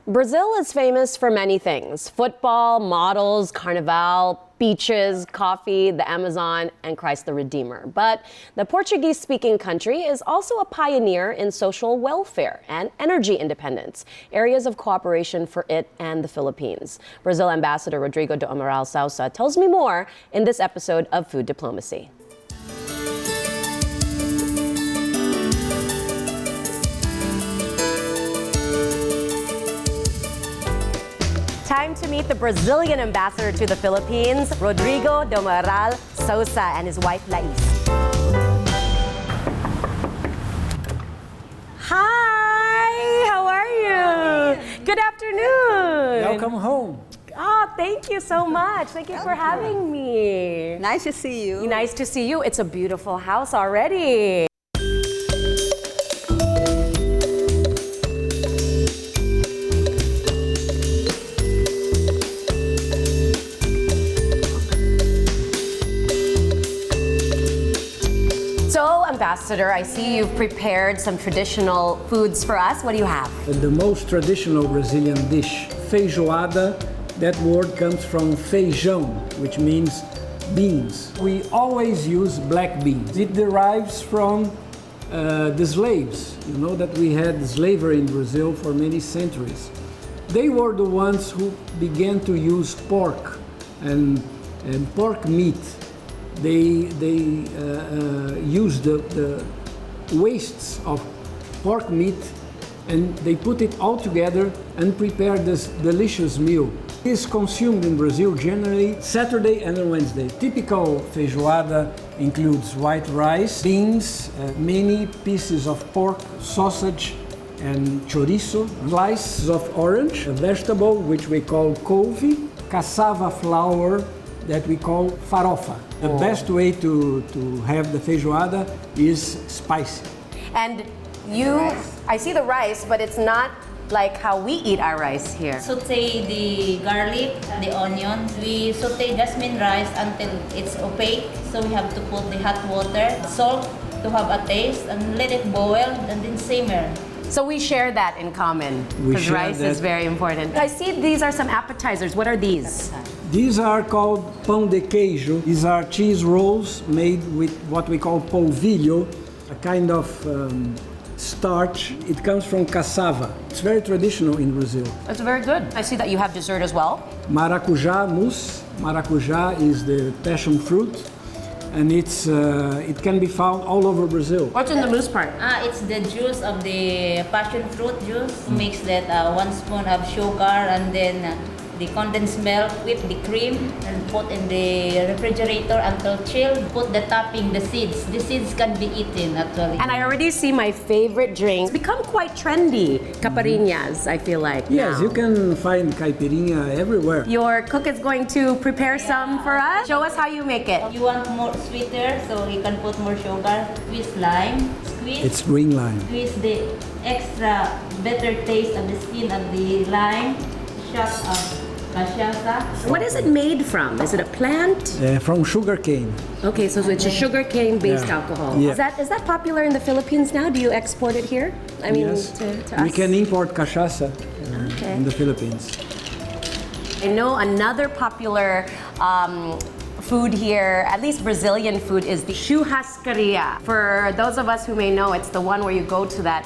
Brazil is famous for many things: football, models, carnival, beaches, coffee, the Amazon, and Christ the Redeemer. But the Portuguese-speaking country is also a pioneer in social welfare and energy independence, areas of cooperation for it and the Philippines. Brazil Ambassador Rodrigo do Amaral Sousa tells me more in this episode of Food Diplomacy. Time to meet the Brazilian ambassador to the Philippines, Rodrigo do Amaral Sousa, and his wife, Lais. Hi, how are you? Good afternoon. Welcome home. Oh, thank you so much. Thank you for having me. Nice to see you. Nice to see you. It's a beautiful house already. Ambassador, I see you've prepared some traditional foods for us. What do you have? The most traditional Brazilian dish, feijoada. That word comes from feijão, which means beans. We always use black beans. It derives from the slaves. You know that we had slavery in Brazil for many centuries. They were the ones who began to use pork and pork meat. They use the wastes of pork meat and they put it all together and prepare this delicious meal. It is consumed in Brazil generally Saturday and Wednesday. Typical feijoada includes white rice, beans, many pieces of pork, sausage, and chorizo, slices of orange, a vegetable which we call couve, cassava flour that we call farofa. The best way to have the feijoada is spicy. And I see the rice, but it's not like how we eat our rice here. Saute the garlic, the onions. We saute jasmine rice until it's opaque. So we have to put the hot water, salt to have a taste, and let it boil, and then simmer. So we share that in common, because rice is very important. I see these are some appetizers. What are these? These are called pão de queijo. These are cheese rolls made with what we call polvilho, a kind of starch. It comes from cassava. It's very traditional in Brazil. That's very good. I see that you have dessert as well. Maracujá mousse. Maracujá is the passion fruit, and it can be found all over Brazil. What's in the mousse part? It's the juice of the passion fruit juice. Mix that 1 spoon of sugar and then the condensed milk with the cream and put in the refrigerator until chilled. Put the topping, the seeds. The seeds can be eaten actually. And I already see my favorite drink. It's become quite trendy. Caipirinhas, I feel like. Yes, now. you can find caipirinha everywhere. Your cook is going to prepare some for us. Show us how you make it. You want more sweeter, so you can put more sugar. Squeeze lime. Squeeze. It's green lime. Squeeze the extra better taste of the skin of the lime. Shot of cachaça. What is it made from? Is it a plant? From sugar cane. Okay, so it's a sugarcane-based alcohol. Yeah. Is that popular in the Philippines now? Do you export it here? I mean, Yes. to We us? can import cachaça Okay. in the Philippines. I know another popular food here, at least Brazilian food, is the churrascaria. For those of us who may know, it's the one where you go to that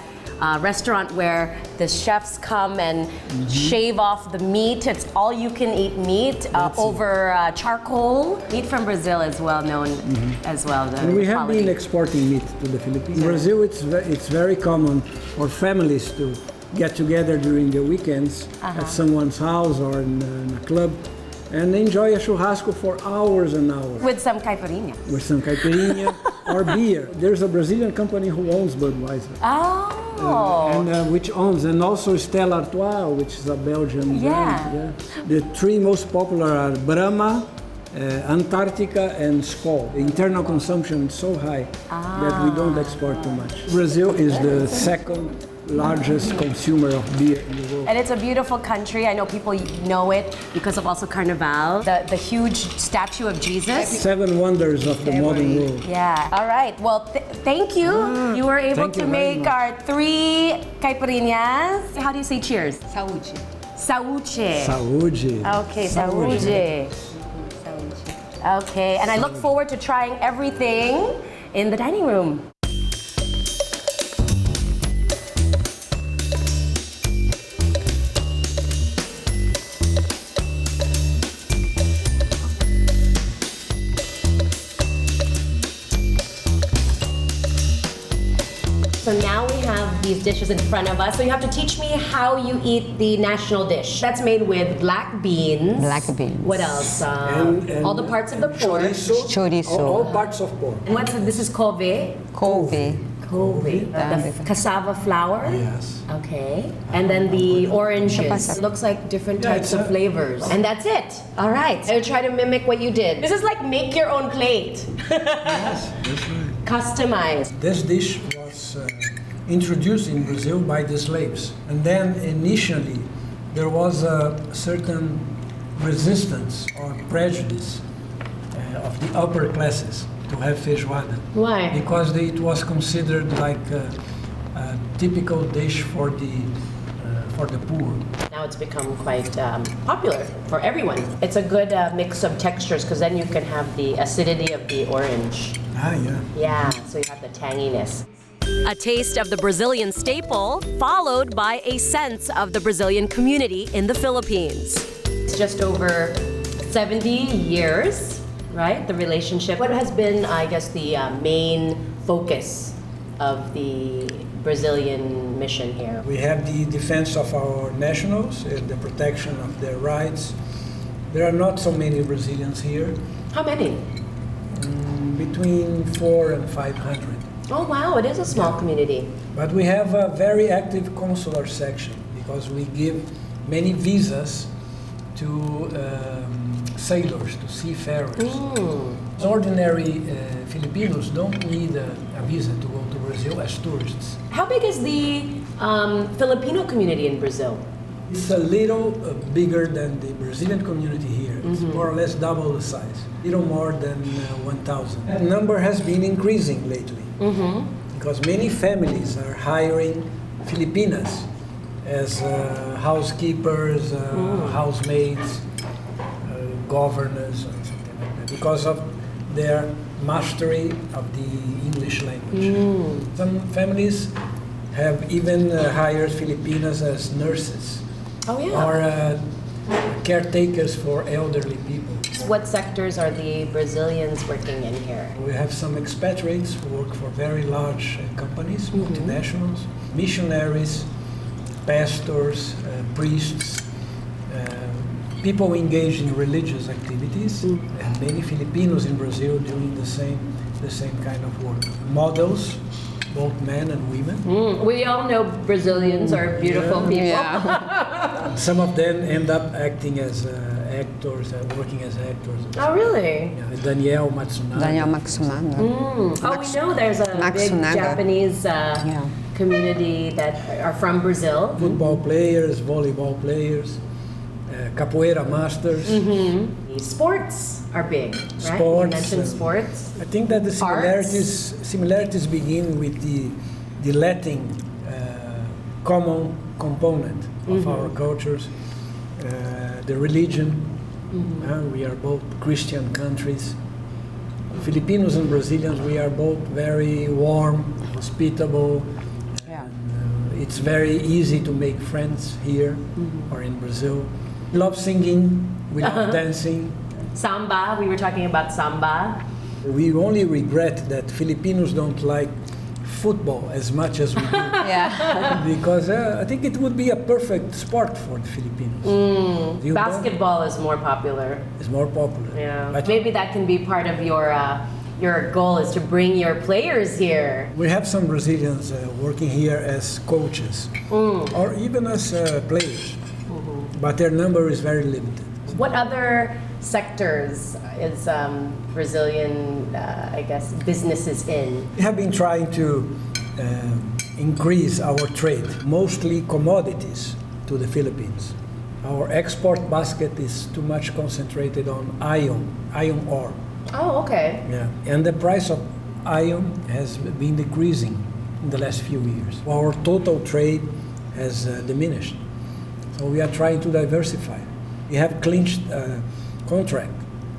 restaurant where the chefs come and shave off the meat. It's all you can eat meat over charcoal. Meat from Brazil is well known as well. And we have been exporting meat to the Philippines. In Brazil, it's very common for families to get together during the weekends at someone's house or in a club and enjoy a churrasco for hours and hours. With some caipirinha. With some caipirinha or beer. There's a Brazilian company who owns Budweiser. Oh. And which owns, and also Stella Artois, which is a Belgian brand. Yeah. The three most popular are Brahma, Antarctica, and Skol. The internal consumption is so high that we don't export too much. Brazil is the second largest consumer of beer in the world. And it's a beautiful country. I know people know it because of also Carnival, the huge statue of Jesus. 7 wonders of the modern world. Yeah. All right. Well, thank you. You were able Thank you to very make much. our 3 caipirinhas. How do you say cheers? Saúde. Saúde. Saúde. Okay, saúde. Okay, and I look forward to trying everything in the dining room. So now we have these dishes in front of us. So you have to teach me how you eat the national dish. That's made with black beans. Black beans. What else? And all the parts of the pork. Chorizo. All parts of pork. And what's this is couve. Couve. Couve. The cassava flour. Yes. Okay. And then the oranges. pasa? Looks like different Yeah, types it's of a- flavors. And that's it. All right. I'll try to mimic what you did. This is like make your own plate. Yes, that's right. Customized. This dish was introduced in Brazil by the slaves. And then initially there was a certain resistance or prejudice of the upper classes to have feijoada. Why? Because it was considered like a typical dish for the poor. Now it's become quite popular for everyone. It's a good mix of textures because then you can have the acidity of the orange. Ah, yeah. Yeah, so you have the tanginess. A taste of the Brazilian staple, followed by a sense of the Brazilian community in the Philippines. It's just over 70 years, right? The relationship. What has been, I guess, the main focus of the Brazilian mission here? We have the defense of our nationals, the protection of their rights. There are not so many Brazilians here, How many? between 400 and 500. Oh, wow, it is a small community. But we have a very active consular section because we give many visas to sailors, to seafarers. Ordinary Filipinos don't need a visa to go to Brazil as tourists. How big is the Filipino community in Brazil? It's a little bigger than the Brazilian community here. It's more or less double the size, little more than 1,000. The number has been increasing lately because many families are hiring Filipinas as housekeepers, housemaids, governors, or something like that, because of their mastery of the English language. Some families have even hired Filipinas as nurses. Oh, yeah. Or caretakers for elderly people. What sectors are the Brazilians working in here? We have some expatriates who work for very large companies, multinationals, missionaries, pastors, priests, people engaged in religious activities, and many Filipinos in Brazil doing the same kind of work. Models, both men and women. We all know Brazilians are beautiful people. Yeah. Some of them end up acting as actors, working as actors. Oh, really? Yeah, Daniel Matsunaga. Daniel Matsunaga. Oh, we know there's a big Matsunaga. Japanese community that are from Brazil. Football players, volleyball players, capoeira masters. Sports are big, right? You Sports, mentioned sports. I think that the similarities begin with the Latin common component of our cultures, the religion. We are both Christian countries. Filipinos and Brazilians, we are both very warm, hospitable. Yeah. It's very easy to make friends here or in Brazil. Love singing, we love dancing. Samba, we were talking about samba. We only regret that Filipinos don't like football as much as we do. Yeah. Because I think it would be a perfect sport for the Filipinos. You don't- Basketball is more popular. is more popular. Yeah. But Maybe that can be part of your goal is to bring your players here. we have some Brazilians working here as coaches or even as players, but their number is very limited. What other sectors is Brazilian, I guess, businesses in? We have been trying to increase our trade, mostly commodities, to the Philippines. Our export basket is too much concentrated on iron ore. Oh, okay. Yeah, and the price of iron has been decreasing in the last few years. Our total trade has diminished. So we are trying to diversify. We have clinched a contract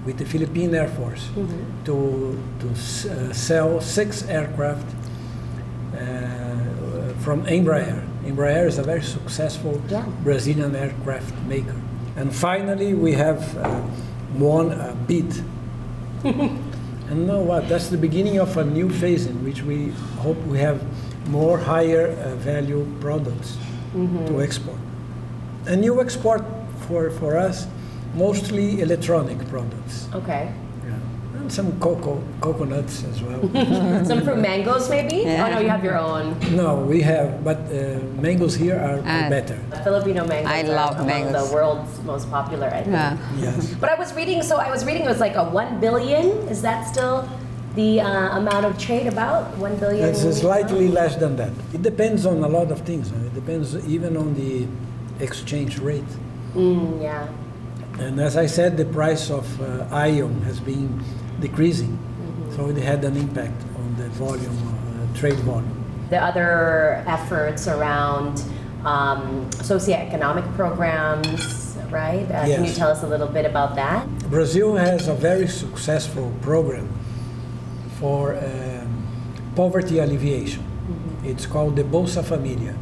with the Philippine Air Force to sell 6 aircraft from Embraer. Embraer is a very successful Brazilian aircraft maker. And finally, we have won a bid. And you know what? That's the beginning of a new phase in which we hope we have more higher value products to export. A new export for us, mostly electronic products. Okay. Yeah. And some coconuts as well. Some fruit mangoes, maybe? Yeah. Oh, no, you have your own. No, we have, but mangoes here are better. Filipino mangoes I are love among mangoes. the world's most popular, I think. Yeah. Yes. But I was reading it was like a 1 billion. Is that still the amount of trade about? 1 billion? It's slightly less than that. It depends on a lot of things. It depends even on the exchange rate. Yeah. And as I said, the price of iron has been decreasing. So it had an impact on the volume, trade volume. The other efforts around socioeconomic programs, right? Can you Yes. tell us a little bit about that? Brazil has a very successful program for poverty alleviation. It's called the Bolsa Familia.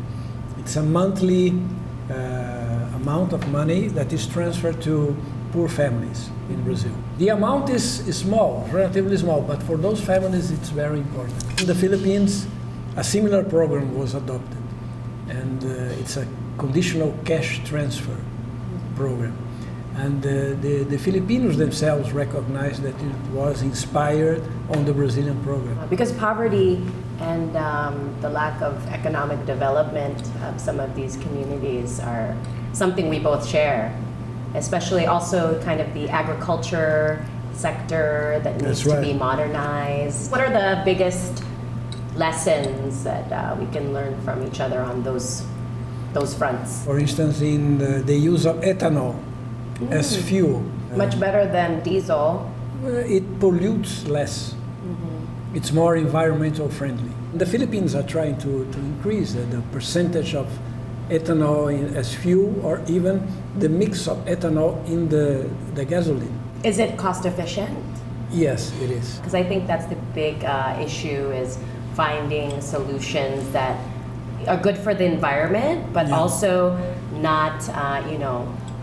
It's a monthly amount of money that is transferred to poor families in Brazil. The amount is small, relatively small, but for those families it's very important. In the Philippines, a similar program was adopted, and it's a conditional cash transfer program. And the Filipinos themselves recognize that it was inspired on the Brazilian program. Because poverty and the lack of economic development of some of these communities are something we both share, especially also kind of the agriculture sector that needs That's to right. be modernized. What are the biggest lessons that we can learn from each other on those fronts? For instance, in the use of ethanol as fuel. Much better than diesel. It pollutes less. It's more environmental friendly. The Philippines are trying to increase the percentage of ethanol as fuel, or even the mix of ethanol in the gasoline. Is it cost efficient? Yes, it is. Because I think that's the big issue, is finding solutions that are good for the environment, but also not,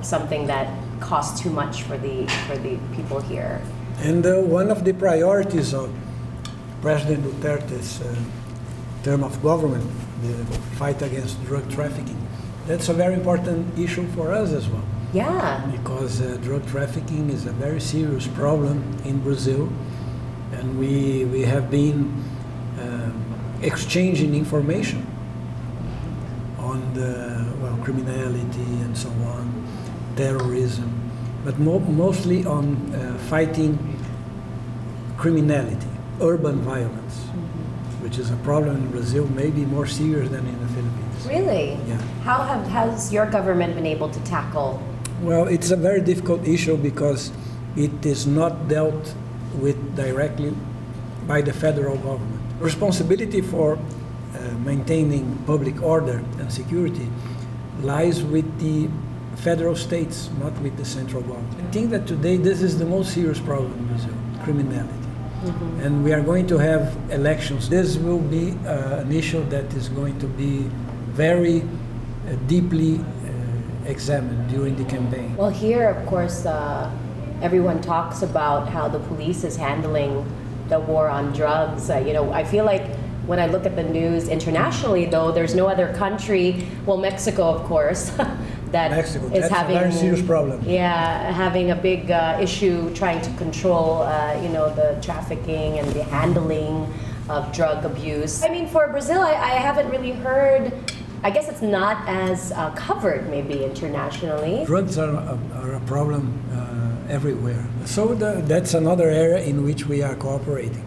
something that costs too much for the people here. And one of the priorities of President Duterte's term of government, the fight against drug trafficking, that's a very important issue for us as well. Yeah. Because drug trafficking is a very serious problem in Brazil, and we have been exchanging information on the criminality and so on, terrorism, but mostly on fighting criminality, urban violence, which is a problem in Brazil, maybe more serious than in the Philippines. Really? Yeah. How has your government been able to tackle? Well, it's a very difficult issue because it is not dealt with directly by the federal government. Responsibility for maintaining public order and security lies with the federal states, not with the central government. I think that today this is the most serious problem in Brazil, criminality. And we are going to have elections. This will be an issue that is going to be very deeply examined during the campaign. Well, here, of course, everyone talks about how the police is handling the war on drugs. I feel like when I look at the news internationally, though, there's no other country, well, Mexico, of course, that Mexico, is that's having a very serious problem. Yeah, having a big issue trying to control, the trafficking and the handling of drug abuse. I mean, for Brazil, I haven't really heard. I guess it's not as covered, maybe internationally. Drugs are a problem everywhere. So that's another area in which we are cooperating,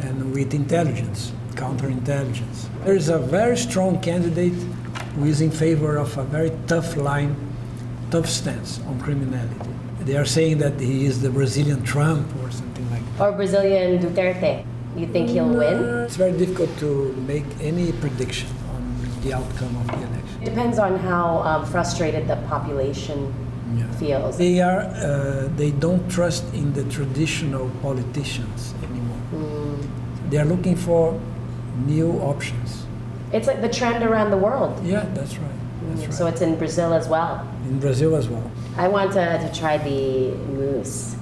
and with intelligence. counterintelligence. There is a very strong candidate who is in favor of a very tough line, tough stance on criminality. They are saying that he is the Brazilian Trump or something like that. Or Brazilian Duterte. You think he'll win? It's very difficult to make any prediction on the outcome of the election. It depends on how frustrated the population feels. They don't trust in the traditional politicians anymore. They are looking for new options. It's like the trend around the world. Yeah, that's right. That's right. So it's in Brazil as well. In Brazil as well. I want to try the mousse.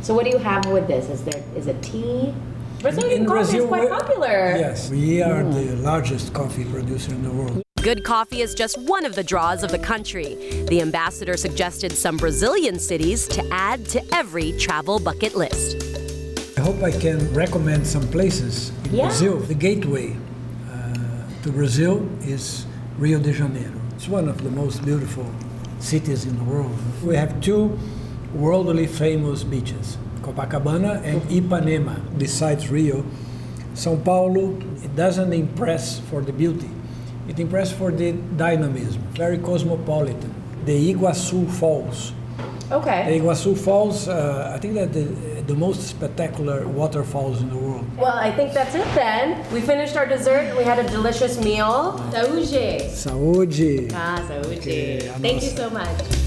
So what do you have with this? Is it tea? Brazilian coffee is quite popular. Yes, we are the largest coffee producer in the world. Good coffee is just one of the draws of the country. The ambassador suggested some Brazilian cities to add to every travel bucket list. I hope I can recommend some places in Brazil. The gateway to Brazil is Rio de Janeiro. It's one of the most beautiful cities in the world. We have two worldly famous beaches, Copacabana and Ipanema. Besides Rio, São Paulo, it doesn't impress for the beauty. It impresses for the dynamism, very cosmopolitan. The Iguaçu Falls. Okay. The Iguaçu Falls, I think that the most spectacular waterfalls in the world. Well, I think that's it then. We finished our dessert. We had a delicious meal. Saúde. Saúde. Ah, saúde. Okay, Thank you so much.